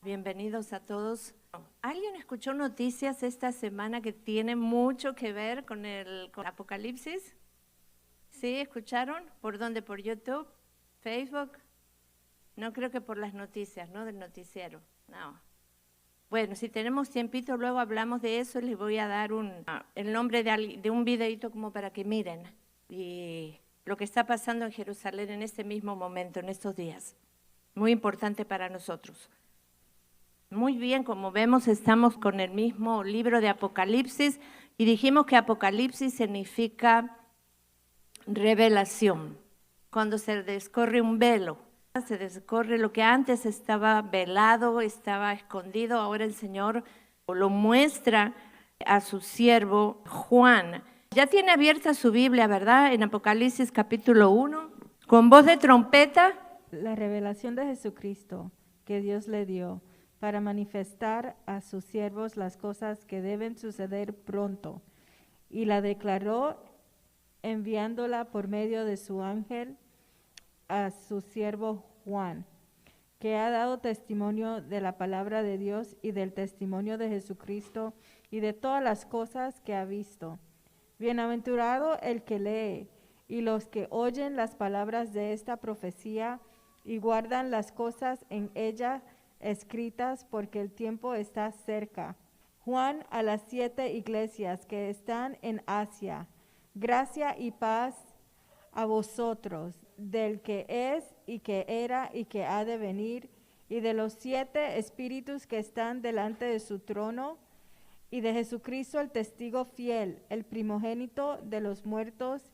Bienvenidos a todos. ¿Alguien escuchó noticias esta semana que tiene mucho que ver con Apocalipsis? ¿Sí? ¿Escucharon? ¿Por dónde? ¿Por YouTube? ¿Facebook? No creo que por las noticias, ¿no? Del noticiero. No. Bueno, si tenemos tiempito, luego hablamos de eso. Les voy a dar el nombre de un videito como para que miren y lo que está pasando en Jerusalén en este mismo momento, en estos días. Muy importante para nosotros. Muy bien, como vemos, estamos con el mismo libro de Apocalipsis y dijimos que Apocalipsis significa revelación. Cuando se descorre un velo, se descorre lo que antes estaba velado, estaba escondido, ahora el Señor lo muestra a su siervo Juan. Ya tiene abierta su Biblia, ¿verdad? En Apocalipsis capítulo 1, con voz de trompeta. La revelación de Jesucristo que Dios le dio para manifestar a sus siervos las cosas que deben suceder pronto, y la declaró enviándola por medio de su ángel a su siervo Juan, que ha dado testimonio de la palabra de Dios y del testimonio de Jesucristo y de todas las cosas que ha visto. Bienaventurado el que lee y los que oyen las palabras de esta profecía y guardan las cosas en ella escritas, porque el tiempo está cerca. Juan, a las 7 iglesias que están en Asia, gracia y paz a vosotros, del que es y que era y que ha de venir, y de los 7 espíritus que están delante de su trono, y de Jesucristo el testigo fiel, el primogénito de los muertos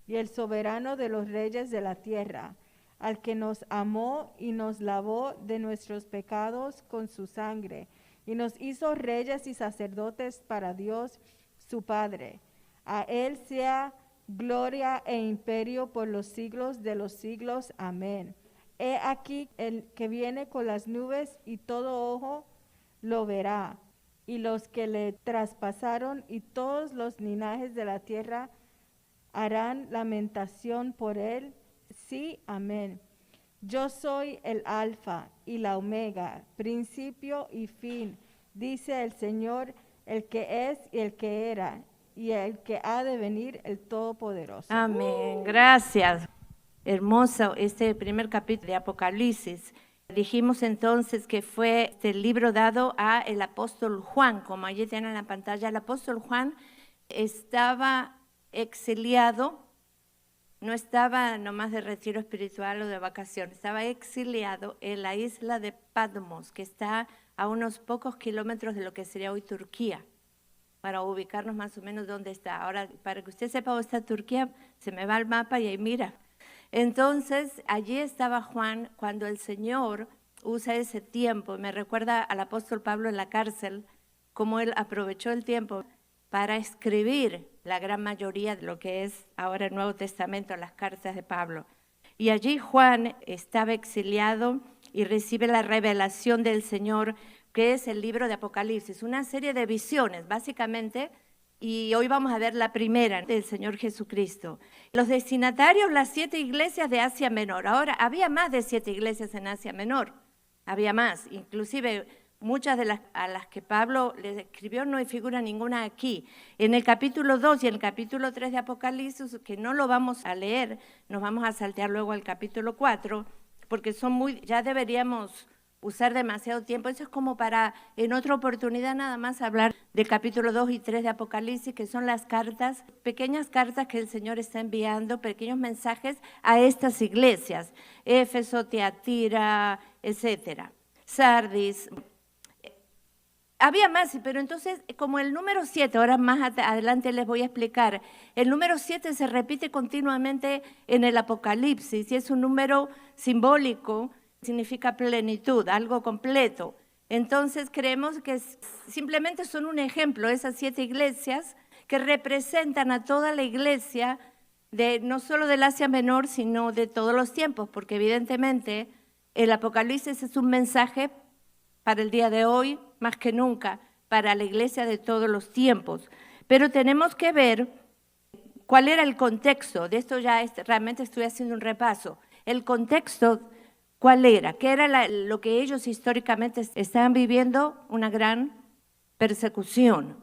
y el soberano de los reyes de la tierra, al que nos amó y nos lavó de nuestros pecados con su sangre, y nos hizo reyes y sacerdotes para Dios su Padre. A él sea gloria e imperio por los siglos de los siglos. Amén. He aquí el que viene con las nubes, y todo ojo lo verá, y los que le traspasaron y todos los linajes de la tierra harán lamentación por él. Sí, amén. Yo soy el Alfa y la Omega, principio y fin, dice el Señor, el que es y el que era y el que ha de venir, el Todopoderoso. Amén, gracias. Hermoso este primer capítulo de Apocalipsis. Dijimos entonces que fue el libro dado a el apóstol Juan, como allí tienen en la pantalla. El apóstol Juan estaba exiliado, no estaba nomás de retiro espiritual o de vacaciones, estaba exiliado en la isla de Patmos, que está a unos pocos kilómetros de lo que sería hoy Turquía, para ubicarnos más o menos dónde está. Ahora, para que usted sepa dónde está Turquía, se me va el mapa y ahí mira. Entonces, allí estaba Juan cuando el Señor usa ese tiempo. Me recuerda al apóstol Pablo en la cárcel, cómo él aprovechó el tiempo para escribir la gran mayoría de lo que es ahora el Nuevo Testamento, las cartas de Pablo. Y allí Juan estaba exiliado y recibe la revelación del Señor, que es el libro de Apocalipsis, una serie de visiones, básicamente. Y hoy vamos a ver la primera del Señor Jesucristo. Los destinatarios, las 7 iglesias de Asia Menor. Ahora, había más de 7 iglesias en Asia Menor, había más. Inclusive muchas de a las que Pablo les escribió no figura ninguna aquí. En el capítulo 2 y en el capítulo 3 de Apocalipsis, que no lo vamos a leer, nos vamos a saltear luego al capítulo 4, porque ya deberíamos usar demasiado tiempo. Eso es como para en otra oportunidad nada más hablar del capítulo 2 y 3 de Apocalipsis, que son las cartas, pequeñas cartas que el Señor está enviando, pequeños mensajes a estas iglesias, Éfeso, Tiatira, etcétera, Sardis. Había más, pero entonces como el número 7, ahora más adelante les voy a explicar, el número 7 se repite continuamente en el Apocalipsis y es un número simbólico, significa plenitud, algo completo. Entonces creemos que simplemente son un ejemplo, esas 7 iglesias que representan a toda la iglesia, no solo del Asia Menor, sino de todos los tiempos, porque evidentemente el Apocalipsis es un mensaje para el día de hoy, más que nunca, para la iglesia de todos los tiempos. Pero tenemos que ver cuál era el contexto, de esto ya realmente estoy haciendo un repaso, el contexto ¿Cuál era? ¿Qué era lo que ellos históricamente estaban viviendo? Una gran persecución.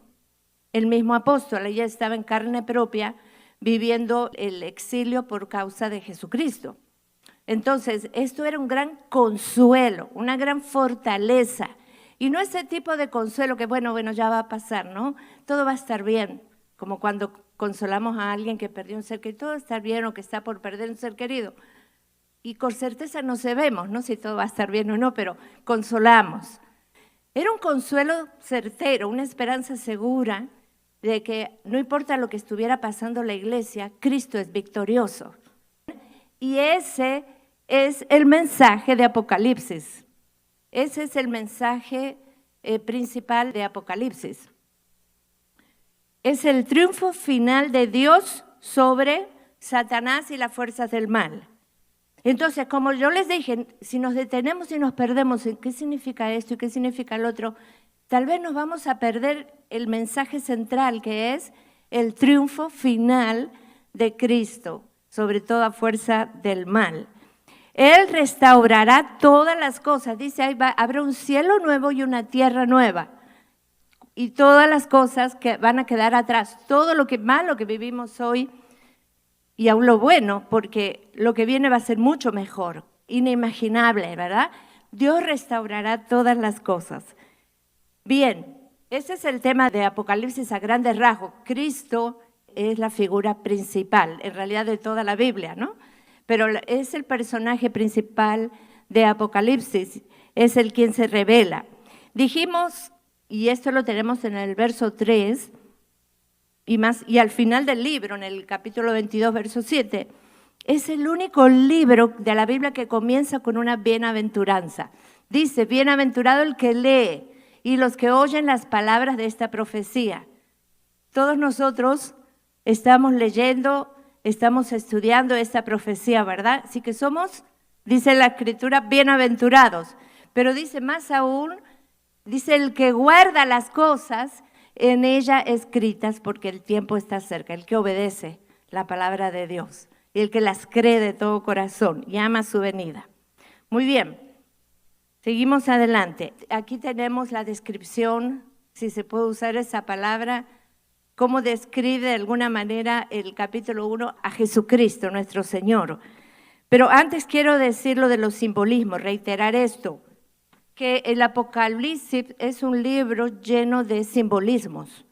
El mismo apóstol ya estaba en carne propia viviendo el exilio por causa de Jesucristo. Entonces, esto era un gran consuelo, una gran fortaleza. Y no ese tipo de consuelo que, bueno, ya va a pasar, ¿no? Todo va a estar bien, como cuando consolamos a alguien que perdió un ser querido, todo va a estar bien o que está por perder un ser querido. Y con certeza no sabemos, ¿no? Si todo va a estar bien o no, pero consolamos. Era un consuelo certero, una esperanza segura de que no importa lo que estuviera pasando en la iglesia, Cristo es victorioso. Y ese es el mensaje de Apocalipsis. Ese es el mensaje principal de Apocalipsis. Es el triunfo final de Dios sobre Satanás y las fuerzas del mal. Entonces, como yo les dije, si nos detenemos y nos perdemos en qué significa esto y qué significa el otro, tal vez nos vamos a perder el mensaje central, que es el triunfo final de Cristo sobre toda fuerza del mal. Él restaurará todas las cosas. Dice, habrá un cielo nuevo y una tierra nueva. Y todas las cosas que van a quedar atrás, todo lo que malo que vivimos hoy, y aún lo bueno, porque lo que viene va a ser mucho mejor, inimaginable, ¿verdad? Dios restaurará todas las cosas. Bien, ese es el tema de Apocalipsis a grandes rasgos. Cristo es la figura principal, en realidad, de toda la Biblia, ¿no? Pero es el personaje principal de Apocalipsis, es el quien se revela. Dijimos, y esto lo tenemos en el verso 3, y al final del libro, en el capítulo 22, verso 7, es el único libro de la Biblia que comienza con una bienaventuranza. Dice, bienaventurado el que lee y los que oyen las palabras de esta profecía. Todos nosotros estamos leyendo, estamos estudiando esta profecía, ¿verdad? Así que somos, dice la Escritura, bienaventurados. Pero dice más aún, dice el que guarda las cosas en ella escritas porque el tiempo está cerca, el que obedece la palabra de Dios y el que las cree de todo corazón y ama su venida. Muy bien, seguimos adelante. Aquí tenemos la descripción, si se puede usar esa palabra, cómo describe de alguna manera el capítulo 1 a Jesucristo, nuestro Señor. Pero antes quiero decir lo de los simbolismos, reiterar esto, que el Apocalipsis es un libro lleno de simbolismos.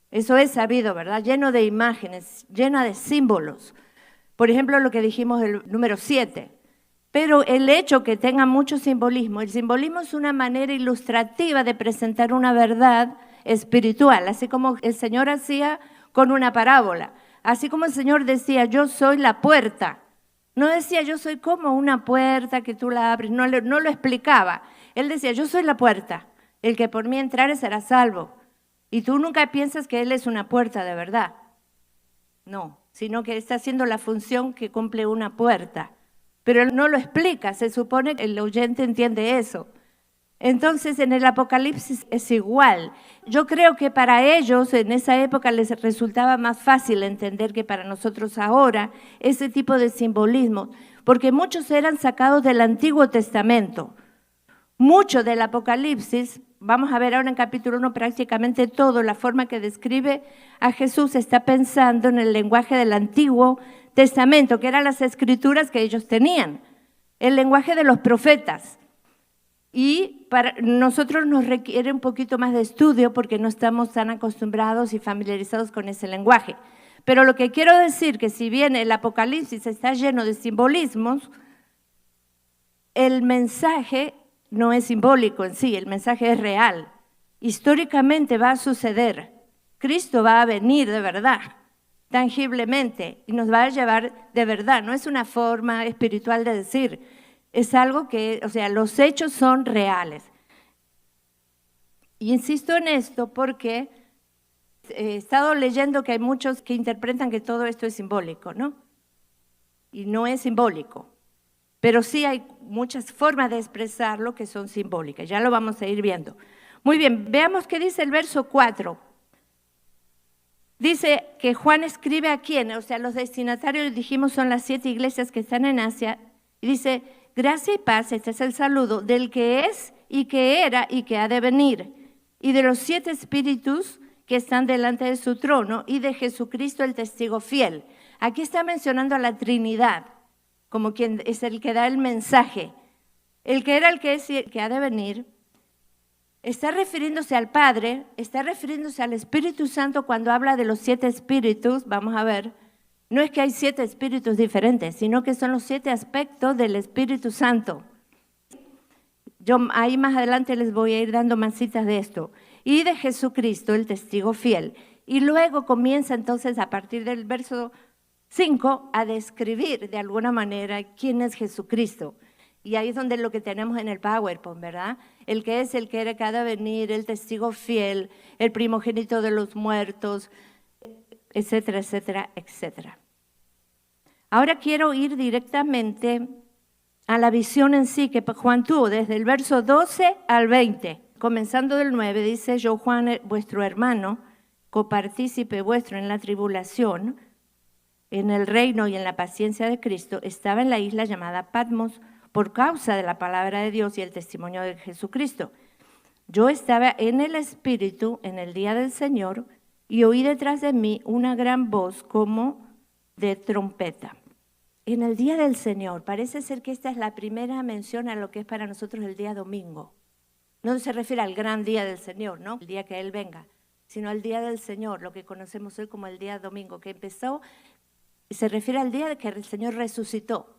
Eso es sabido, ¿verdad? Lleno de imágenes, lleno de símbolos. Por ejemplo, lo que dijimos el número 7. Pero el hecho que tenga mucho simbolismo, el simbolismo es una manera ilustrativa de presentar una verdad espiritual, así como el Señor hacía con una parábola. Así como el Señor decía, yo soy la puerta. No decía, yo soy como una puerta que tú la abres, no lo explicaba. Él decía, yo soy la puerta, el que por mí entrare será salvo. Y tú nunca piensas que Él es una puerta de verdad. No, sino que está haciendo la función que cumple una puerta. Pero Él no lo explica, se supone que el oyente entiende eso. Entonces en el Apocalipsis es igual. Yo creo que para ellos en esa época les resultaba más fácil entender que para nosotros ahora ese tipo de simbolismo, porque muchos eran sacados del Antiguo Testamento. Mucho del Apocalipsis, vamos a ver ahora en capítulo 1 prácticamente todo, la forma que describe a Jesús está pensando en el lenguaje del Antiguo Testamento, que eran las escrituras que ellos tenían, el lenguaje de los profetas. Y para nosotros nos requiere un poquito más de estudio porque no estamos tan acostumbrados y familiarizados con ese lenguaje. Pero lo que quiero decir que si bien el Apocalipsis está lleno de simbolismos, el mensaje no es simbólico en sí, el mensaje es real. Históricamente va a suceder. Cristo va a venir de verdad, tangiblemente, y nos va a llevar de verdad. No es una forma espiritual de decir. Es algo que, o sea, los hechos son reales. Y insisto en esto porque he estado leyendo que hay muchos que interpretan que todo esto es simbólico, ¿no? Y no es simbólico. Pero sí hay muchas formas de expresarlo que son simbólicas. Ya lo vamos a ir viendo. Muy bien, veamos qué dice el verso 4. Dice que Juan escribe a quién, o sea, los destinatarios, dijimos, son las 7 iglesias que están en Asia. Y dice, gracia y paz, este es el saludo, del que es y que era y que ha de venir, y de los 7 espíritus que están delante de su trono, y de Jesucristo el testigo fiel. Aquí está mencionando a la Trinidad, como quien es el que da el mensaje. El que era, el que es y el que ha de venir, está refiriéndose al Padre, está refiriéndose al Espíritu Santo cuando habla de los 7 espíritus. Vamos a ver, no es que hay 7 espíritus diferentes, sino que son los 7 aspectos del Espíritu Santo. Yo ahí más adelante les voy a ir dando más citas de esto. Y de Jesucristo, el testigo fiel. Y luego comienza entonces a partir del verso 5 a describir de alguna manera quién es Jesucristo. Y ahí es donde lo que tenemos en el PowerPoint, ¿verdad? El que es, el que era, que ha de venir, el testigo fiel, el primogénito de los muertos, etcétera, etcétera, etcétera. Ahora quiero ir directamente a la visión en sí que Juan tuvo, desde el verso 12 al 20. Comenzando del 9, dice: yo, Juan, vuestro hermano, copartícipe vuestro en la tribulación, en el reino y en la paciencia de Cristo, estaba en la isla llamada Patmos, por causa de la palabra de Dios y el testimonio de Jesucristo. Yo estaba en el Espíritu en el día del Señor y oí detrás de mí una gran voz como de trompeta. En el día del Señor, parece ser que esta es la primera mención a lo que es para nosotros el día domingo. No se refiere al gran día del Señor, ¿no? El día que Él venga, sino al día del Señor, lo que conocemos hoy como el día domingo, que empezó, se refiere al día de que el Señor resucitó.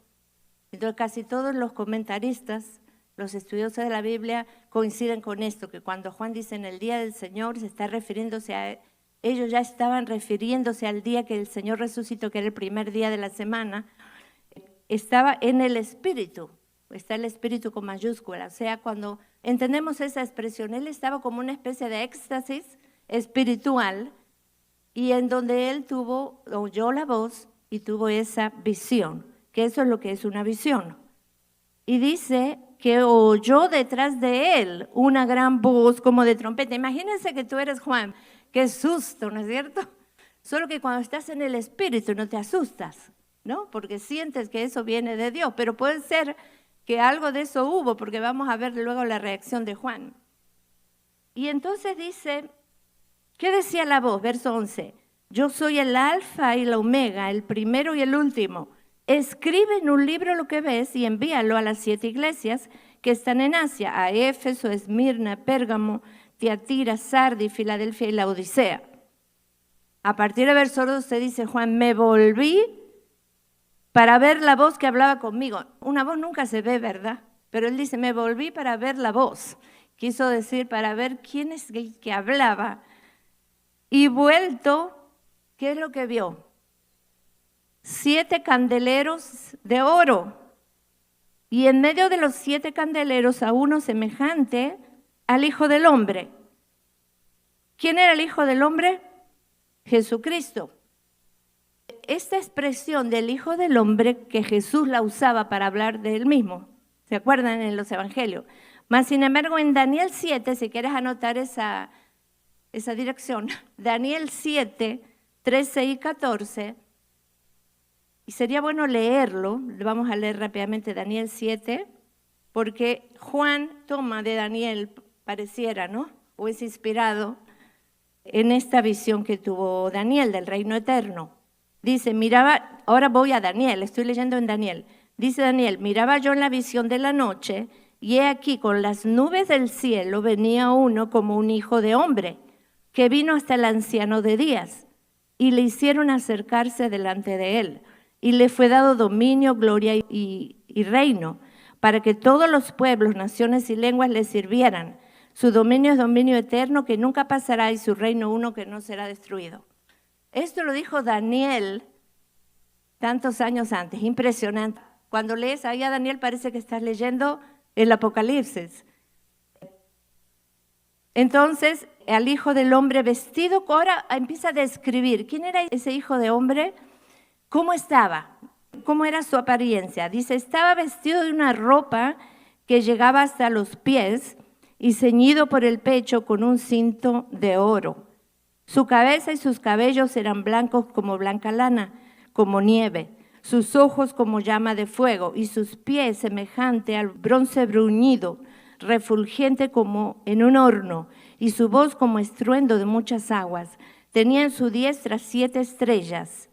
Entonces casi todos los comentaristas, los estudiosos de la Biblia coinciden con esto, que cuando Juan dice en el día del Señor se está refiriéndose a, ellos ya estaban refiriéndose al día que el Señor resucitó, que era el primer día de la semana, estaba en el Espíritu, está el Espíritu con mayúscula, o sea, cuando entendemos esa expresión, Él estaba como una especie de éxtasis espiritual y en donde Él oyó la voz y tuvo esa visión, que eso es lo que es una visión. Y dice que oyó detrás de Él una gran voz como de trompeta. Imagínense que tú eres Juan, qué susto, ¿no es cierto? Solo que cuando estás en el Espíritu no te asustas, ¿no? Porque sientes que eso viene de Dios, pero puede ser que algo de eso hubo, porque vamos a ver luego la reacción de Juan. Y entonces dice, ¿qué decía la voz? Verso 11, yo soy el alfa y la omega, el primero y el último. Escribe en un libro lo que ves y envíalo a las 7 iglesias que están en Asia, a Éfeso, Esmirna, Pérgamo, Tiatira, Sardis, Filadelfia y Laodicea. A partir del verso 12 dice Juan, me volví para ver la voz que hablaba conmigo. Una voz nunca se ve, ¿verdad? Pero él dice, me volví para ver la voz. Quiso decir, para ver quién es el que hablaba. Y vuelto, ¿qué es lo que vio? 7 candeleros de oro. Y en medio de los 7 candeleros a uno semejante al Hijo del Hombre. ¿Quién era el Hijo del Hombre? Jesucristo. Esta expresión del Hijo del Hombre que Jesús la usaba para hablar de él mismo, ¿se acuerdan en los evangelios? Mas sin embargo en Daniel 7, si quieres anotar esa dirección, Daniel 7, 13 y 14, y sería bueno leerlo, vamos a leer rápidamente Daniel 7, porque Juan toma de Daniel, pareciera, ¿no? O es inspirado en esta visión que tuvo Daniel del reino eterno. Dice, miraba, ahora voy a Daniel, estoy leyendo en Daniel. Dice Daniel, miraba yo en la visión de la noche, y he aquí con las nubes del cielo venía uno como un hijo de hombre, que vino hasta el anciano de días, y le hicieron acercarse delante de él, y le fue dado dominio, gloria y reino, para que todos los pueblos, naciones y lenguas le sirvieran. Su dominio es dominio eterno que nunca pasará, y su reino uno que no será destruido. Esto lo dijo Daniel tantos años antes, impresionante. Cuando lees ahí a Daniel parece que estás leyendo el Apocalipsis. Entonces, al Hijo del Hombre vestido, ahora empieza a describir quién era ese Hijo de Hombre, cómo estaba, cómo era su apariencia. Dice, estaba vestido de una ropa que llegaba hasta los pies y ceñido por el pecho con un cinto de oro. Su cabeza y sus cabellos eran blancos como blanca lana, como nieve. sus ojos como llama de fuego y sus pies semejante al bronce bruñido, refulgente como en un horno, y su voz como estruendo de muchas aguas. Tenía en su diestra 7 estrellas.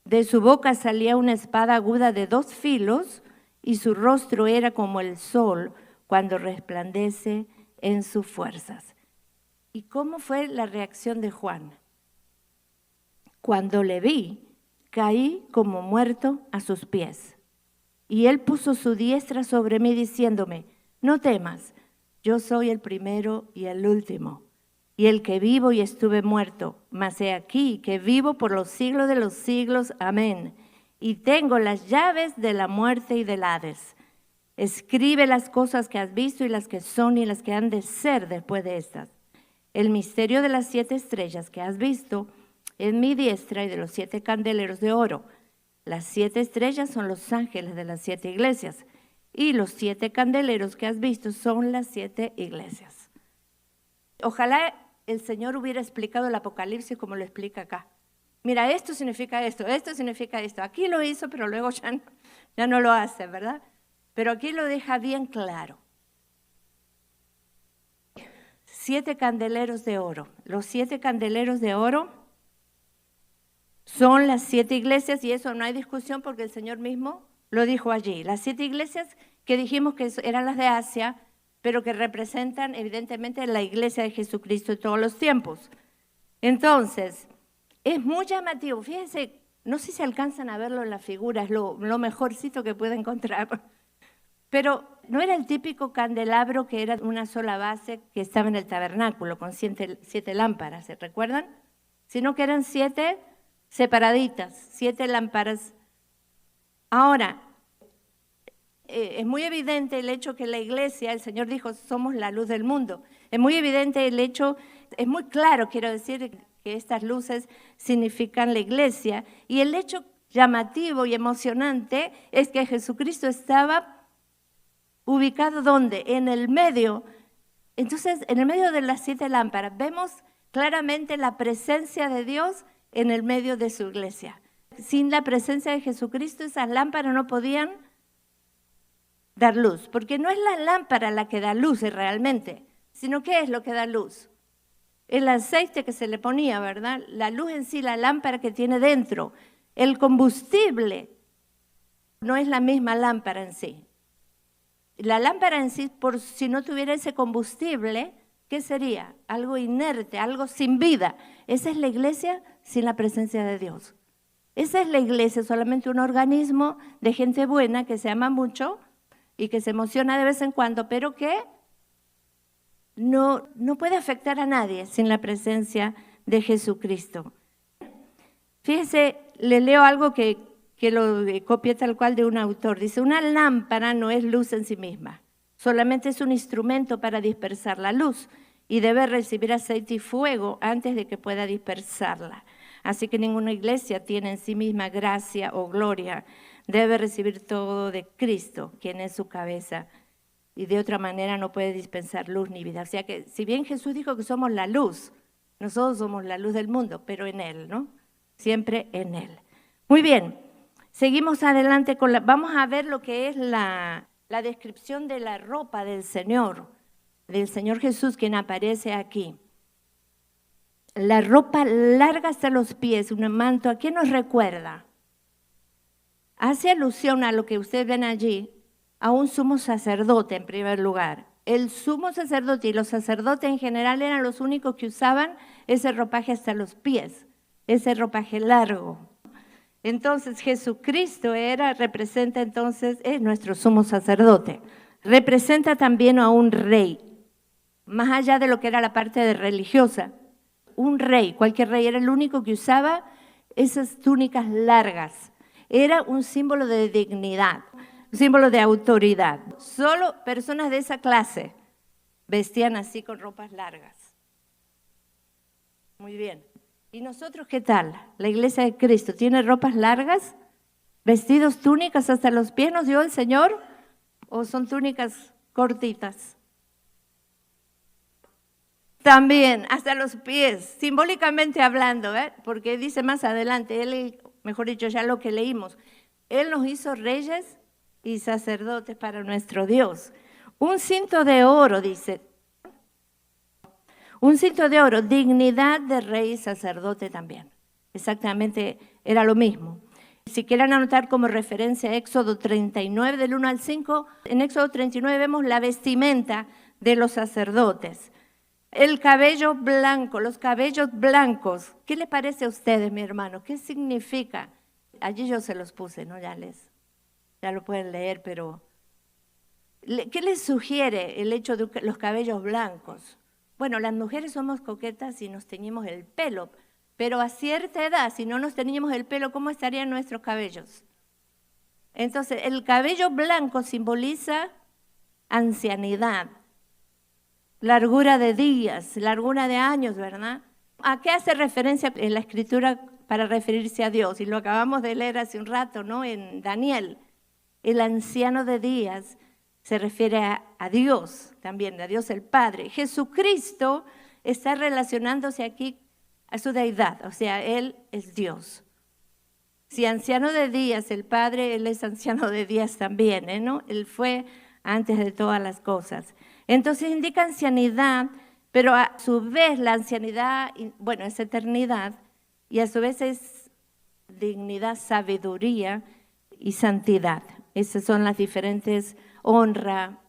De su boca salía una espada aguda de 2 filos, y su rostro era como el sol cuando resplandece en sus fuerzas. ¿Y cómo fue la reacción de Juan? Cuando le vi, caí como muerto a sus pies. Y él puso su diestra sobre mí diciéndome, no temas, yo soy el primero y el último, y el que vivo y estuve muerto, mas he aquí que vivo por los siglos de los siglos, amén. Y tengo las llaves de la muerte y del Hades. Escribe las cosas que has visto y las que son y las que han de ser después de estas. El misterio de las 7 estrellas que has visto en mi diestra y de los 7 candeleros de oro. Las 7 estrellas son los ángeles de las 7 iglesias y los 7 candeleros que has visto son las 7 iglesias. Ojalá el Señor hubiera explicado el Apocalipsis como lo explica acá. Mira, esto significa esto significa esto. Aquí lo hizo, pero luego ya no lo hace, ¿verdad? Pero aquí lo deja bien claro. 7 candeleros de oro. Los 7 candeleros de oro son las 7 iglesias y eso no hay discusión porque el Señor mismo lo dijo allí. Las 7 iglesias que dijimos que eran las de Asia, pero que representan evidentemente la iglesia de Jesucristo de todos los tiempos. Entonces, es muy llamativo. Fíjense, no sé si alcanzan a verlo en la figura, es lo mejorcito que puede encontrar. Pero no era el típico candelabro que era una sola base que estaba en el tabernáculo con 7 lámparas, ¿se recuerdan? Sino que eran 7 separaditas, 7 lámparas. Ahora, es muy evidente el hecho que la iglesia, el Señor dijo, somos la luz del mundo. Es muy evidente el hecho, es muy claro, quiero decir, que estas luces significan la iglesia. Y el hecho llamativo y emocionante es que Jesucristo estaba ubicado ¿dónde? En el medio. Entonces, en el medio de las 7 lámparas, vemos claramente la presencia de Dios en el medio de su iglesia. Sin la presencia de Jesucristo, esas lámparas no podían dar luz, porque no es la lámpara la que da luz realmente, sino ¿qué es lo que da luz? El aceite que se le ponía, ¿verdad? La luz en sí, la lámpara que tiene dentro. El combustible no es la misma lámpara en sí. La lámpara en sí, por si no tuviera ese combustible, ¿qué sería? Algo inerte, algo sin vida. Esa es la iglesia sin la presencia de Dios. Esa es la iglesia, solamente un organismo de gente buena que se ama mucho y que se emociona de vez en cuando, pero que no puede afectar a nadie sin la presencia de Jesucristo. Fíjese, le leo algo que lo copié tal cual de un autor. Dice, una lámpara no es luz en sí misma, solamente es un instrumento para dispersar la luz y debe recibir aceite y fuego antes de que pueda dispersarla. Así que ninguna iglesia tiene en sí misma gracia o gloria, debe recibir todo de Cristo, quien es su cabeza, y de otra manera no puede dispensar luz ni vida. O sea que si bien Jesús dijo que somos la luz, nosotros somos la luz del mundo, pero en Él, ¿no? Siempre en Él. Muy bien. Seguimos adelante vamos a ver lo que es la descripción de la ropa del Señor Jesús, quien aparece aquí. La ropa larga hasta los pies, un manto, ¿a qué nos recuerda? Hace alusión a lo que ustedes ven allí, a un sumo sacerdote en primer lugar. El sumo sacerdote y los sacerdotes en general eran los únicos que usaban ese ropaje hasta los pies, ese ropaje largo. Entonces Jesucristo representa entonces, es nuestro sumo sacerdote. Representa también a un rey, más allá de lo que era la parte religiosa. Un rey, cualquier rey, era el único que usaba esas túnicas largas. Era un símbolo de dignidad, un símbolo de autoridad. Solo personas de esa clase vestían así con ropas largas. Muy bien. ¿Y nosotros qué tal? La iglesia de Cristo, ¿tiene ropas largas? ¿Vestidos, túnicas hasta los pies nos dio el Señor? ¿O son túnicas cortitas? También, hasta los pies, simbólicamente hablando, porque dice más adelante, mejor dicho, ya lo que leímos, Él nos hizo reyes y sacerdotes para nuestro Dios. Un cinto de oro, dice. Un cinto de oro, dignidad de rey y sacerdote también. Exactamente, era lo mismo. Si quieren anotar como referencia Éxodo 39, del 1 al 5, en Éxodo 39 vemos la vestimenta de los sacerdotes. El cabello blanco, los cabellos blancos. ¿Qué le parece a ustedes, mi hermano? ¿Qué significa? Allí yo se los puse, ¿no? Ya lo pueden leer, pero ¿qué les sugiere el hecho de los cabellos blancos? Bueno, las mujeres somos coquetas y nos teñimos el pelo, pero a cierta edad, si no nos teñimos el pelo, ¿cómo estarían nuestros cabellos? Entonces, el cabello blanco simboliza ancianidad, largura de días, largura de años, ¿verdad? ¿A qué hace referencia en la Escritura para referirse a Dios? Y lo acabamos de leer hace un rato, ¿no? En Daniel, el anciano de días se refiere a Dios también, a Dios el Padre. Jesucristo está relacionándose aquí a su deidad, o sea, Él es Dios. Si anciano de días, el Padre, Él es anciano de días también, ¿no? Él fue antes de todas las cosas. Entonces indica ancianidad, pero a su vez la ancianidad, bueno, es eternidad, y a su vez es dignidad, sabiduría y santidad. Esas son las diferentes honra.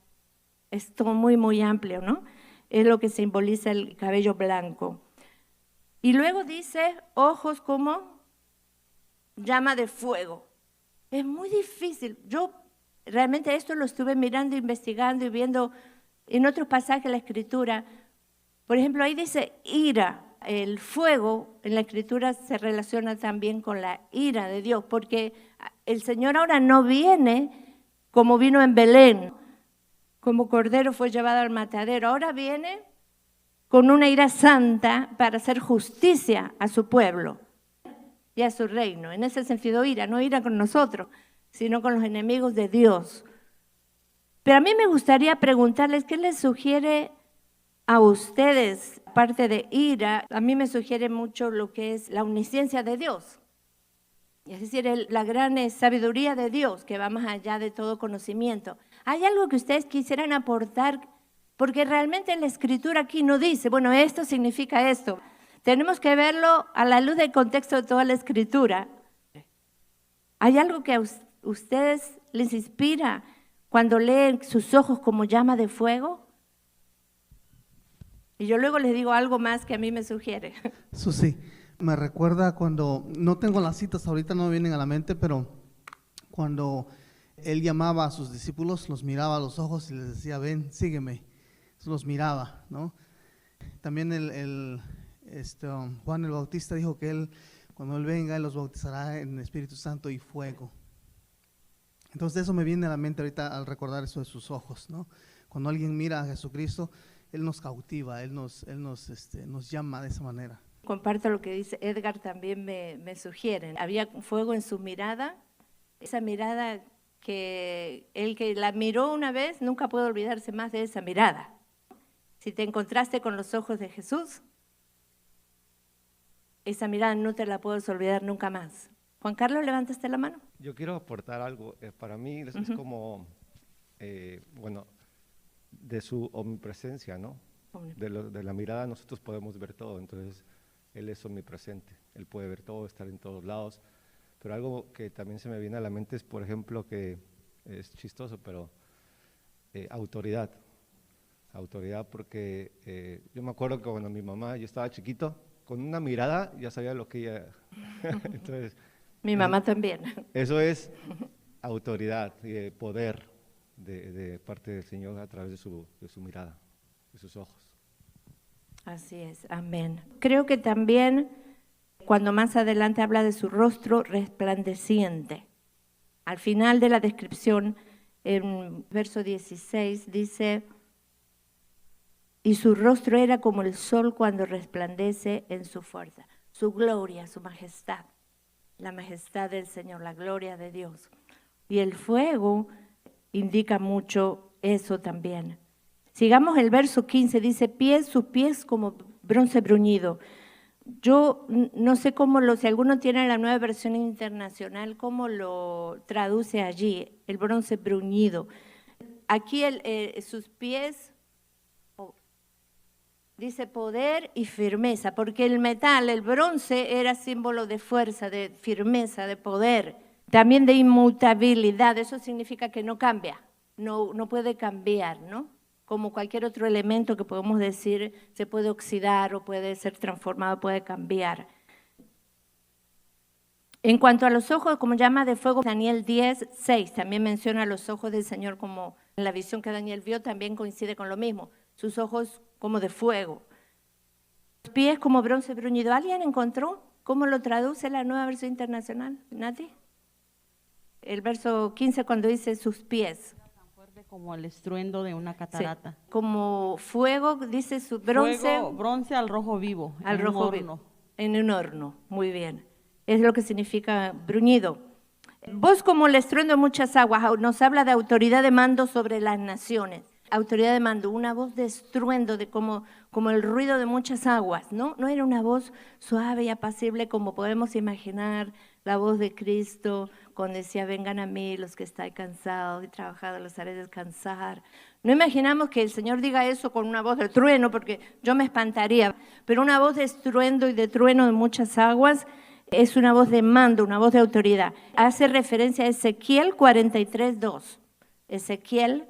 Es todo muy, muy amplio, ¿no? Es lo que simboliza el cabello blanco. Y luego dice, ojos como llama de fuego. Es muy difícil. Yo realmente esto lo estuve mirando, investigando y viendo en otros pasajes de la Escritura. Por ejemplo, ahí dice ira. El fuego en la Escritura se relaciona también con la ira de Dios, porque el Señor ahora no viene como vino en Belén, como cordero fue llevado al matadero. Ahora viene con una ira santa para hacer justicia a su pueblo y a su reino. En ese sentido ira, no ira con nosotros, sino con los enemigos de Dios. Pero a mí me gustaría preguntarles, ¿qué les sugiere a ustedes, aparte de ira? A mí me sugiere mucho lo que es la omnisciencia de Dios. Es decir, la gran sabiduría de Dios que va más allá de todo conocimiento. ¿Hay algo que ustedes quisieran aportar? Porque realmente en la Escritura aquí no dice, bueno, esto significa esto. Tenemos que verlo a la luz del contexto de toda la Escritura. ¿Hay algo que a ustedes les inspira cuando leen sus ojos como llama de fuego? Y yo luego les digo algo más que a mí me sugiere. Susi, me recuerda cuando, no tengo las citas ahorita, no me vienen a la mente, pero cuando Él llamaba a sus discípulos, los miraba a los ojos y les decía, ven, sígueme. Los miraba, ¿no? También Juan el Bautista dijo que Él, cuando Él venga, Él los bautizará en Espíritu Santo y fuego. Entonces eso me viene a la mente ahorita al recordar eso de sus ojos, ¿no? Cuando alguien mira a Jesucristo, Él nos cautiva, Él nos llama de esa manera. Comparto lo que dice Edgar, también me sugieren. Había fuego en su mirada, esa mirada que el que la miró una vez nunca puede olvidarse más de esa mirada. Si te encontraste con los ojos de Jesús, esa mirada no te la puedes olvidar nunca más. Juan Carlos, ¿levantaste la mano? Yo quiero aportar algo. Para mí es como, bueno, de su omnipresencia, ¿no? De la mirada nosotros podemos ver todo, entonces Él es omnipresente, Él puede ver todo, estar en todos lados. Pero algo que también se me viene a la mente es, por ejemplo, que es chistoso, pero autoridad. Autoridad porque yo me acuerdo que cuando mi mamá, yo estaba chiquito, con una mirada ya sabía lo que ella… Entonces, mi mamá también. Eso es autoridad y poder de parte del Señor a través de su mirada, de sus ojos. Así es, amén. Creo que también cuando más adelante habla de su rostro resplandeciente, al final de la descripción, en verso 16, dice, y su rostro era como el sol cuando resplandece en su fuerza, su gloria, su majestad, la majestad del Señor, la gloria de Dios. Y el fuego indica mucho eso también. Sigamos el verso 15, dice, sus pies como bronce bruñido. Yo no sé si alguno tiene la nueva versión internacional, cómo lo traduce allí, el bronce bruñido. Aquí sus pies dice poder y firmeza, porque el metal, el bronce, era símbolo de fuerza, de firmeza, de poder, también de inmutabilidad. Eso significa que no cambia, no puede cambiar, ¿no? Como cualquier otro elemento que podemos decir, se puede oxidar o puede ser transformado, puede cambiar. En cuanto a los ojos, como llama de fuego, Daniel 10:6, también menciona los ojos del Señor, como en la visión que Daniel vio, también coincide con lo mismo, sus ojos como de fuego. Los pies como bronce bruñido. ¿Alguien encontró cómo lo traduce la nueva versión internacional, Nati? El verso 15 cuando dice sus pies. Como el estruendo de una catarata. Sí. Como fuego, dice su bronce. Fuego, bronce al rojo vivo. Al rojo vivo. En un horno, muy bien. Es lo que significa bruñido. Voz como el estruendo de muchas aguas, nos habla de autoridad de mando sobre las naciones. Autoridad de mando, una voz de estruendo, de como el ruido de muchas aguas, ¿no? No era una voz suave y apacible como podemos imaginar la voz de Cristo cuando decía, vengan a mí los que estáis cansados y trabajados, los haré descansar. No imaginamos que el Señor diga eso con una voz de trueno, porque yo me espantaría, pero una voz de estruendo y de trueno de muchas aguas es una voz de mando, una voz de autoridad. Hace referencia a Ezequiel 43:2. Ezequiel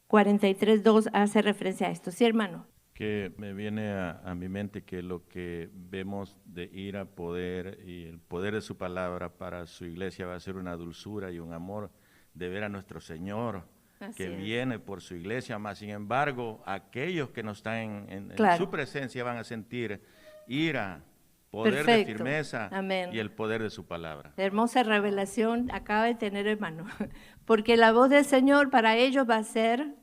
43:2 hace referencia a esto. Sí, hermano. Que me viene a mi mente que lo que vemos de ira, poder y el poder de su palabra para su iglesia va a ser una dulzura y un amor de ver a nuestro Señor que viene por su iglesia, más sin embargo, aquellos que no están en su presencia van a sentir ira, poder de firmeza. Amén. Y el poder de su palabra. Hermosa revelación acaba de tener, hermano, porque la voz del Señor para ellos va a ser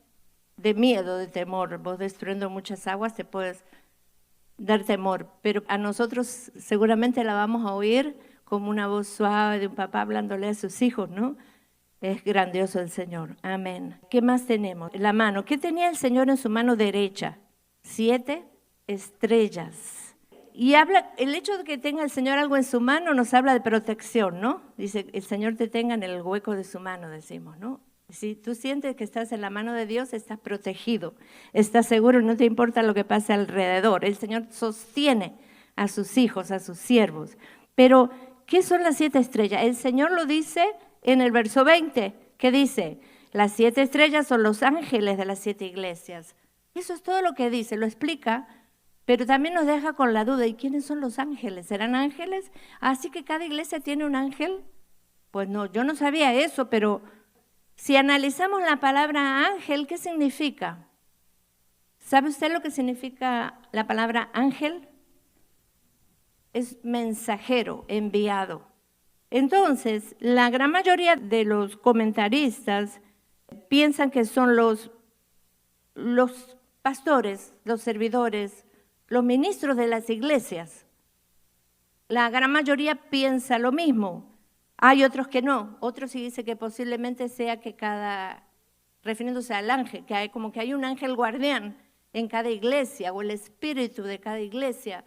de miedo, de temor. Vos destruyendo muchas aguas te puedes dar temor, pero a nosotros seguramente la vamos a oír como una voz suave de un papá hablándole a sus hijos, ¿no? Es grandioso el Señor. Amén. ¿Qué más tenemos? La mano. ¿Qué tenía el Señor en su mano derecha? 7 estrellas. Y habla, el hecho de que tenga el Señor algo en su mano nos habla de protección, ¿no? Dice, el Señor te tenga en el hueco de su mano, decimos, ¿no? Si tú sientes que estás en la mano de Dios, estás protegido, estás seguro, no te importa lo que pase alrededor. El Señor sostiene a sus hijos, a sus siervos. Pero, ¿qué son las 7 estrellas? El Señor lo dice en el verso 20, que dice, las 7 estrellas son los ángeles de las 7 iglesias. Eso es todo lo que dice, lo explica, pero también nos deja con la duda, ¿y quiénes son los ángeles? ¿Serán ángeles? ¿Así que cada iglesia tiene un ángel? Pues no, yo no sabía eso, pero si analizamos la palabra ángel, ¿qué significa? ¿Sabe usted lo que significa la palabra ángel? Es mensajero, enviado. Entonces, la gran mayoría de los comentaristas piensan que son los pastores, los servidores, los ministros de las iglesias. La gran mayoría piensa lo mismo. Hay otros que no, otros sí dicen que posiblemente sea que refiriéndose al ángel, que hay un ángel guardián en cada iglesia o el espíritu de cada iglesia.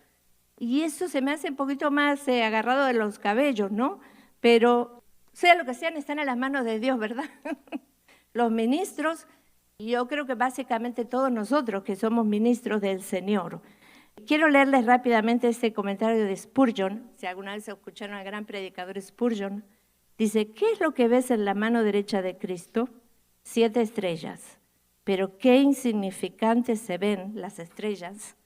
Y eso se me hace un poquito más agarrado de los cabellos, ¿no? Pero sea lo que sean, están en las manos de Dios, ¿verdad? Los ministros, y yo creo que básicamente todos nosotros que somos ministros del Señor. Quiero leerles rápidamente este comentario de Spurgeon, si alguna vez escucharon al gran predicador Spurgeon. Dice, ¿qué es lo que ves en la mano derecha de Cristo? 7 estrellas. Pero qué insignificantes se ven las estrellas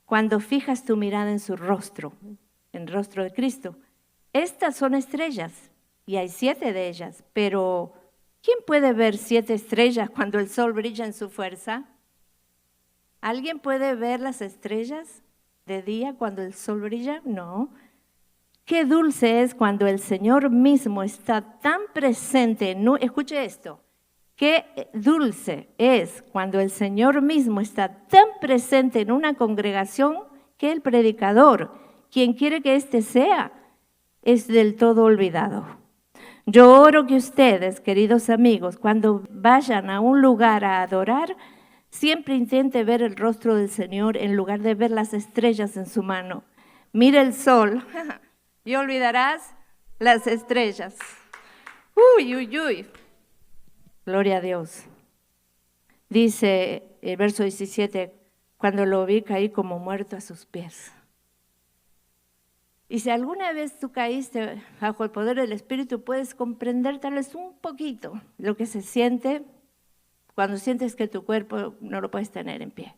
cuando fijas tu mirada en su rostro, en el rostro de Cristo. Estas son estrellas, y hay 7 de ellas, pero ¿quién puede ver 7 estrellas cuando el sol brilla en su fuerza? ¿Alguien puede ver las estrellas de día cuando el sol brilla? No. Qué dulce es cuando el Señor mismo está tan presente. Escuche esto. Qué dulce es cuando el Señor mismo está tan presente en una congregación que el predicador, quien quiere que éste sea, es del todo olvidado. Yo oro que ustedes, queridos amigos, cuando vayan a un lugar a adorar, siempre intente ver el rostro del Señor en lugar de ver las estrellas en su mano. mira el sol y olvidarás las estrellas. Uy, uy, uy. Gloria a Dios. Dice el verso 17, cuando lo vi caí como muerto a sus pies. Y si alguna vez tú caíste bajo el poder del Espíritu, puedes comprender tal vez un poquito lo que se siente cuando sientes que tu cuerpo no lo puedes tener en pie.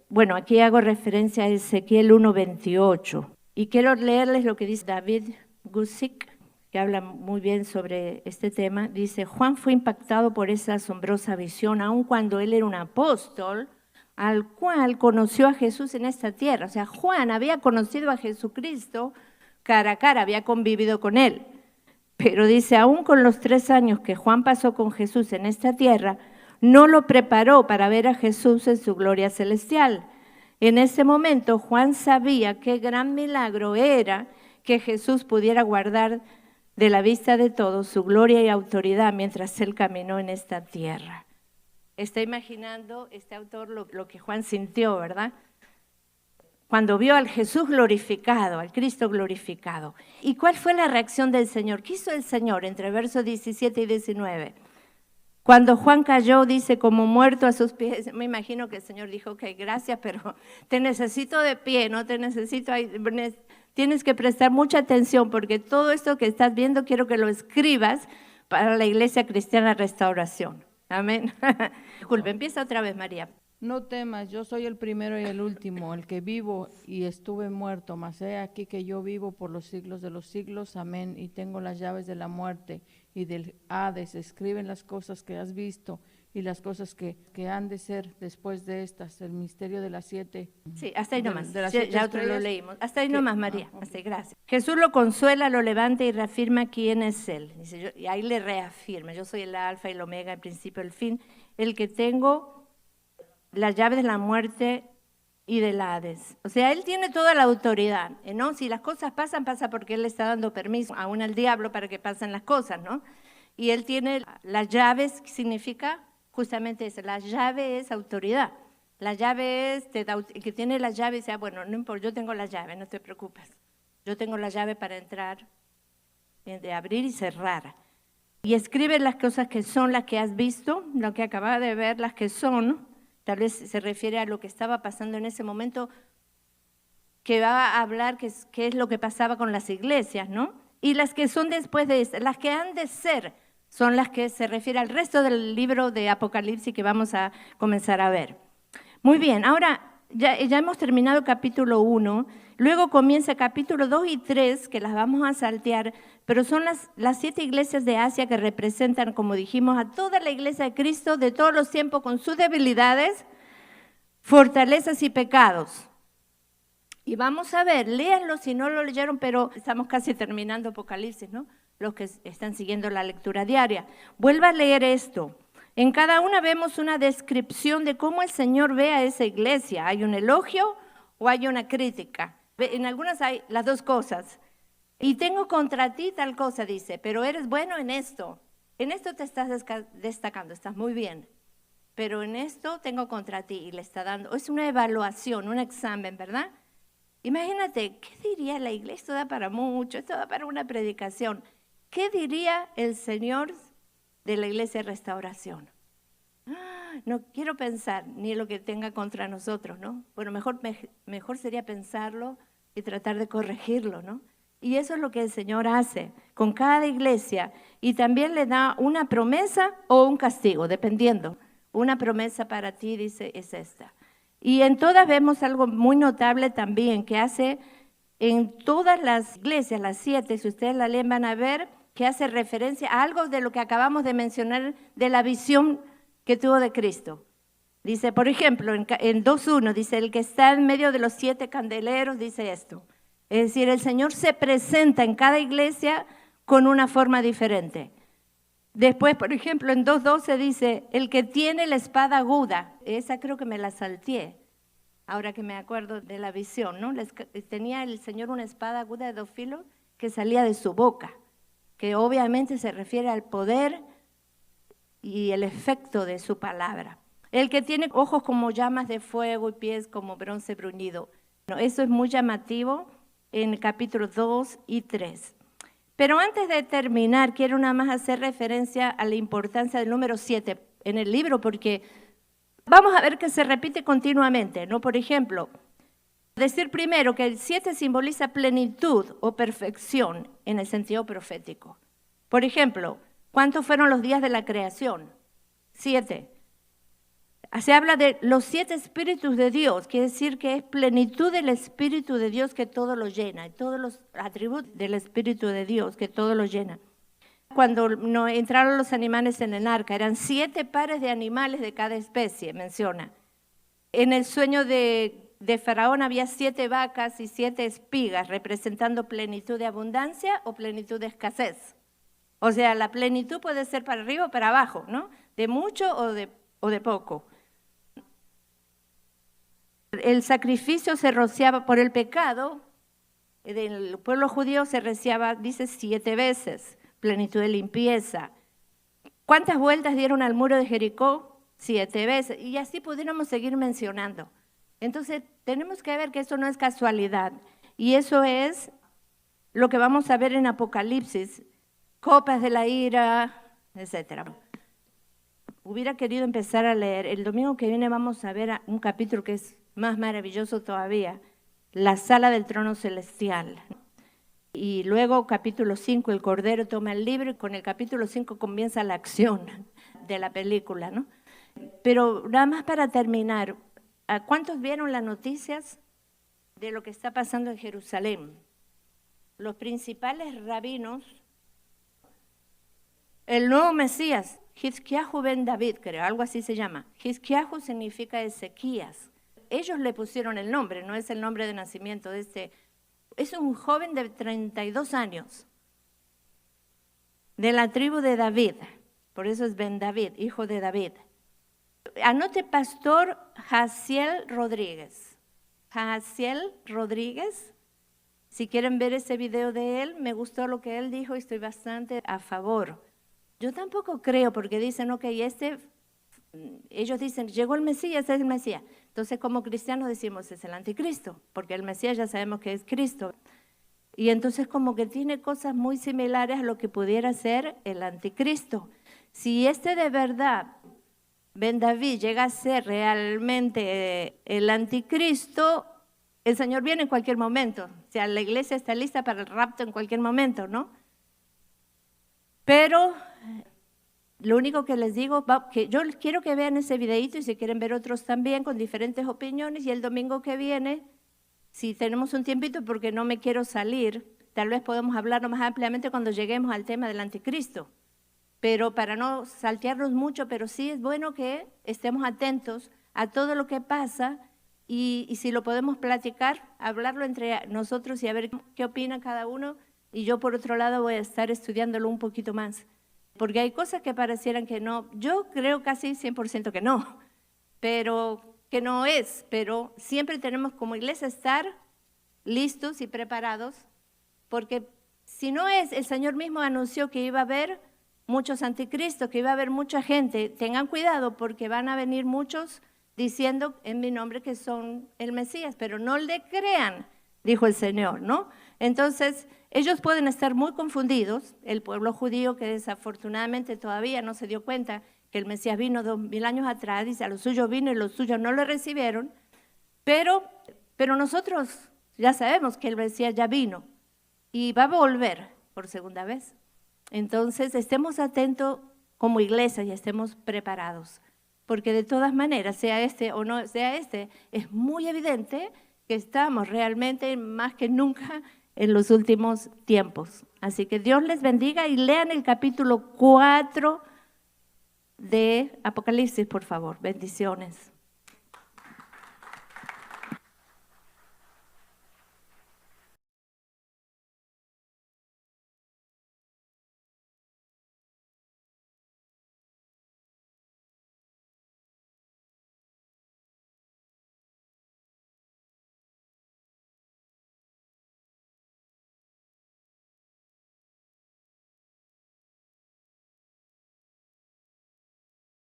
Bueno, aquí hago referencia a Ezequiel 1:28 y quiero leerles lo que dice David Guzik, que habla muy bien sobre este tema. Dice, Juan fue impactado por esa asombrosa visión, aun cuando él era un apóstol, al cual conoció a Jesús en esta tierra. O sea, Juan había conocido a Jesucristo cara a cara, había convivido con él. Pero dice, aún con los 3 años que Juan pasó con Jesús en esta tierra, no lo preparó para ver a Jesús en su gloria celestial. En ese momento, Juan sabía qué gran milagro era que Jesús pudiera guardar de la vista de todos su gloria y autoridad mientras él caminó en esta tierra. Está imaginando este autor lo que Juan sintió, ¿verdad? Cuando vio al Jesús glorificado, al Cristo glorificado. ¿Y cuál fue la reacción del Señor? ¿Qué hizo el Señor entre versos 17 y 19? Cuando Juan cayó, dice, como muerto a sus pies. Me imagino que el Señor dijo, ok, gracias, pero te necesito de pie, no te necesito ahí. Tienes que prestar mucha atención porque todo esto que estás viendo quiero que lo escribas para la Iglesia Cristiana Restauración. Amén. Disculpe, empieza otra vez, María. No temas, yo soy el primero y el último, el que vivo y estuve muerto, mas he aquí que yo vivo por los siglos de los siglos, amén, y tengo las llaves de la muerte y del Hades. Escriben las cosas que has visto y las cosas que han de ser después de estas, el misterio de las 7. Sí, hasta ahí nomás, de las ya 7 otro lo estrellas. leímos. Hasta ahí nomás, María, hasta ahí, gracias. Jesús lo consuela, lo levanta y reafirma quién es Él. Dice, y ahí le reafirma, yo soy el alfa y el omega, el principio, el fin, el que tengo las llaves de la muerte y del Hades. O sea, Él tiene toda la autoridad, ¿no? Si las cosas pasan, pasa porque Él le está dando permiso aún al diablo para que pasen las cosas, ¿no? Y Él tiene las llaves, que significa justamente eso, la llave es autoridad. La llave es, el que tiene la llave dice, bueno, no importa, yo tengo la llave, no te preocupes. Yo tengo la llave para entrar, de abrir y cerrar. Y escribe las cosas que son, las que has visto, lo que acabas de ver, las que son. Tal vez se refiere a lo que estaba pasando en ese momento, que va a hablar qué es lo que pasaba con las iglesias, ¿no? Y las que son después de estas, las que han de ser, son las que se refiere al resto del libro de Apocalipsis que vamos a comenzar a ver. Muy bien, ahora ya hemos terminado capítulo 1, luego comienza capítulo 2 y 3, que las vamos a saltear, pero son las 7 iglesias de Asia que representan, como dijimos, a toda la iglesia de Cristo de todos los tiempos con sus debilidades, fortalezas y pecados. Y vamos a ver, léanlo si no lo leyeron, pero estamos casi terminando Apocalipsis, ¿no? Los que están siguiendo la lectura diaria. Vuelva a leer esto. En cada una vemos una descripción de cómo el Señor ve a esa iglesia. ¿Hay un elogio o hay una crítica? En algunas hay las dos cosas. Y tengo contra ti tal cosa, dice, pero eres bueno en esto. En esto te estás destacando, estás muy bien. Pero en esto tengo contra ti y le está dando. Es una evaluación, un examen, ¿verdad? Imagínate, ¿qué diría la iglesia? Esto da para mucho, esto da para una predicación. ¿Qué diría el Señor de la iglesia de Restauración? No quiero pensar ni lo que tenga contra nosotros, ¿no? Bueno, mejor sería pensarlo y tratar de corregirlo, ¿no? Y eso es lo que el Señor hace con cada iglesia y también le da una promesa o un castigo, dependiendo. Una promesa para ti, dice, es esta. Y en todas vemos algo muy notable también que hace en todas las iglesias, las 7, si ustedes la leen van a ver que hace referencia a algo de lo que acabamos de mencionar de la visión que tuvo de Cristo. Dice, por ejemplo, en 2.1 dice, el que está en medio de los 7 candeleros dice esto. Es decir, el Señor se presenta en cada iglesia con una forma diferente. Después, por ejemplo, en 2.12 dice, el que tiene la espada aguda, esa creo que me la salteé, ahora que me acuerdo de la visión, ¿no? Tenía el Señor una espada aguda de 2 filos que salía de su boca, que obviamente se refiere al poder y el efecto de su palabra. El que tiene ojos como llamas de fuego y pies como bronce bruñido. Bueno, eso es muy llamativo en el capítulo 2 y 3. Pero antes de terminar, quiero nada más hacer referencia a la importancia del número 7 en el libro, porque vamos a ver que se repite continuamente, ¿no? Por ejemplo, decir primero que el 7 simboliza plenitud o perfección en el sentido profético. Por ejemplo, ¿cuántos fueron los días de la creación? 7. Se habla de los 7 espíritus de Dios, quiere decir que es plenitud del Espíritu de Dios que todo lo llena, todos los atributos del Espíritu de Dios que todo lo llena. Cuando no entraron los animales en el arca, eran 7 pares de animales de cada especie, menciona. En el sueño de Faraón había 7 vacas y 7 espigas, representando plenitud de abundancia o plenitud de escasez. O sea, la plenitud puede ser para arriba o para abajo, ¿no? De mucho o de poco. El sacrificio se rociaba por el pecado, del pueblo judío se rociaba, dice, 7 veces, plenitud de limpieza. ¿Cuántas vueltas dieron al muro de Jericó? 7 veces, y así pudiéramos seguir mencionando. Entonces, tenemos que ver que eso no es casualidad, y eso es lo que vamos a ver en Apocalipsis, copas de la ira, etc. Hubiera querido empezar a leer, el domingo que viene vamos a ver un capítulo que es más maravilloso todavía, la sala del trono celestial. Y luego capítulo 5, el Cordero toma el libro y con el capítulo 5 comienza la acción de la película, ¿no? Pero nada más para terminar, ¿cuántos vieron las noticias de lo que está pasando en Jerusalén? Los principales rabinos, el nuevo Mesías, Hizkiyahu ben David, creo, algo así se llama. Hizkiyahu significa Ezequías. Ellos le pusieron el nombre, no es el nombre de nacimiento de este. Es un joven de 32 años, de la tribu de David, por eso es Ben David, hijo de David. Anote Pastor Jaciel Rodríguez. Jaciel Rodríguez, si quieren ver ese video de él, me gustó lo que él dijo y estoy bastante a favor. Yo tampoco creo, porque dicen, ok, ellos dicen, llegó el Mesías, es el Mesías. Entonces, como cristianos decimos, es el anticristo, porque el Mesías ya sabemos que es Cristo. Y entonces como que tiene cosas muy similares a lo que pudiera ser el anticristo. Si de verdad, Ben David, llega a ser realmente el anticristo, el Señor viene en cualquier momento. O sea, la iglesia está lista para el rapto en cualquier momento, ¿no? Pero lo único que les digo, que yo quiero que vean ese videíto y si quieren ver otros también con diferentes opiniones, y el domingo que viene, si tenemos un tiempito porque no me quiero salir, tal vez podemos hablarlo más ampliamente cuando lleguemos al tema del anticristo, pero para no saltearnos mucho, pero sí es bueno que estemos atentos a todo lo que pasa y si lo podemos platicar, hablarlo entre nosotros y a ver qué opina cada uno, y yo por otro lado voy a estar estudiándolo un poquito más. Porque hay cosas que parecieran que no, yo creo casi 100% que no, pero que no es, pero siempre tenemos como iglesia estar listos y preparados, porque si no es, el Señor mismo anunció que iba a haber muchos anticristos, que iba a haber mucha gente, tengan cuidado porque van a venir muchos diciendo en mi nombre que son el Mesías, pero no le crean, dijo el Señor, ¿no? Entonces, ellos pueden estar muy confundidos, el pueblo judío que desafortunadamente todavía no se dio cuenta que el Mesías vino 2000 años atrás, dice a los suyos vino y los suyos no lo recibieron, pero nosotros ya sabemos que el Mesías ya vino y va a volver por segunda vez. Entonces estemos atentos como iglesia y estemos preparados, porque de todas maneras, sea este o no sea este, es muy evidente que estamos realmente más que nunca en los últimos tiempos. Así que Dios les bendiga y lean el capítulo 4 de Apocalipsis, por favor. Bendiciones.